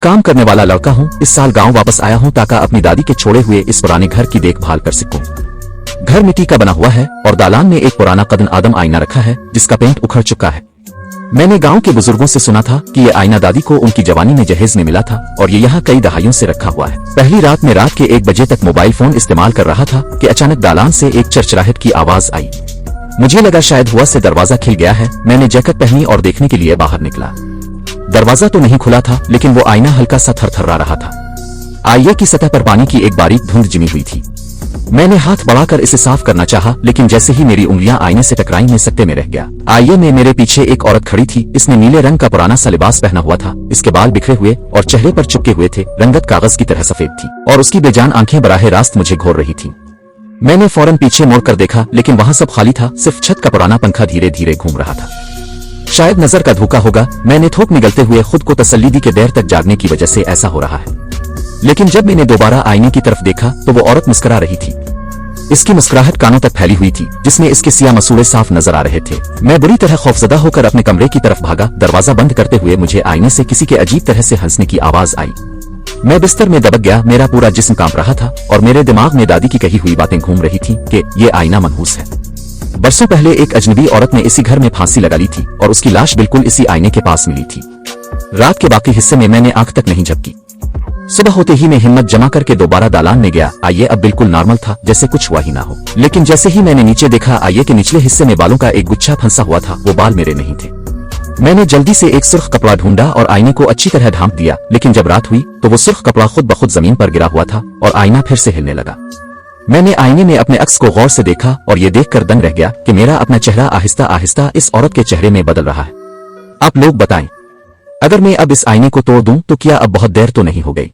काम करने वाला लड़का हूँ। इस साल गांव वापस आया हूँ ताकि अपनी दादी के छोड़े हुए इस पुराने घर की देखभाल कर सकूं। घर मिट्टी का बना हुआ है और दालान में एक पुराना कदम आदम आईना रखा है जिसका पेंट उखड़ चुका है। मैंने गांव के बुजुर्गों से सुना था कि ये आईना दादी को उनकी जवानी में जहेज में मिला था और ये यहाँ कई दहाइयों से रखा हुआ है। पहली रात में रात के 1 बजे तक मोबाइल फोन इस्तेमाल कर रहा था कि अचानक दालान से एक चरचराहट की आवाज आई। मुझे लगा शायद हुआ से दरवाजा खिल गया है। मैंने जैकेट पहनी और देखने के लिए बाहर निकला। दरवाजा तो नहीं खुला था लेकिन वो आईना हल्का सा थरथरा रहा था। आईने की सतह पर पानी की एक बारीक धुंध जमी हुई थी। मैंने हाथ बढ़ाकर इसे साफ करना चाहा लेकिन जैसे ही मेरी उंगलियां आईने से टकराई मैं सकते में रह गया। आईने में मेरे पीछे एक औरत खड़ी थी। इसने नीले रंग का पुराना सा लिबास पहना हुआ था। इसके बाल बिखरे हुए और चेहरे पर चिपके हुए थे। रंगत कागज की तरह सफेद थी और उसकी बेजान आंखें बराहे रास्त मुझे घोर रही थी। मैंने फौरन पीछे मुड़कर देखा लेकिन वहां सब खाली था। सिर्फ छत का पुराना पंखा धीरे धीरे घूम रहा था। शायद नजर का धोखा होगा। मैंने थोक निगलते हुए खुद को तसल्ली दी कि देर तक जागने की वजह से ऐसा हो रहा है। लेकिन जब मैंने दोबारा आईने की तरफ देखा तो वो औरत मुस्कुरा रही थी। इसकी मुस्कुराहट कानों तक फैली हुई थी जिसमें इसके सिया मसूड़े साफ नजर आ रहे थे। मैं बुरी तरह खौफजदा होकर अपने कमरे की तरफ भागा। दरवाजा बंद करते हुए मुझे आईने से किसी के अजीब तरह से हंसने की आवाज आई। मैं बिस्तर में दबक गया। मेरा पूरा जिस्म कांप रहा था और मेरे दिमाग में दादी की कही हुई बातें घूम रही थी कि ये आईना मनहूस है। बरसों पहले एक अजनबी औरत ने इसी घर में फांसी लगा ली थी और उसकी लाश बिल्कुल इसी आईने के पास मिली थी। रात के बाकी हिस्से में मैंने आंख तक नहीं झपकी। सुबह होते ही मैं हिम्मत जमा करके दोबारा दालान में गया। आईने अब बिल्कुल नॉर्मल था, जैसे कुछ हुआ ही ना हो। लेकिन जैसे ही मैंने नीचे देखा आईने के निचले हिस्से में बालों का एक गुच्छा फंसा हुआ था। वो बाल मेरे नहीं थे। मैंने जल्दी से एक सुर्ख कपड़ा ढूंढा और आईने को अच्छी तरह ढांप दिया। लेकिन जब रात हुई तो वो सुर्ख कपड़ा खुद ब खुद जमीन पर गिरा हुआ था और आईना फिर से हिलने लगा। मैंने आईने में अपने अक्स को गौर से देखा और ये देखकर दंग रह गया कि मेरा अपना चेहरा आहिस्ता आहिस्ता इस औरत के चेहरे में बदल रहा है। आप लोग बताएं, अगर मैं अब इस आईने को तोड़ दूं तो क्या अब बहुत देर तो नहीं हो गई?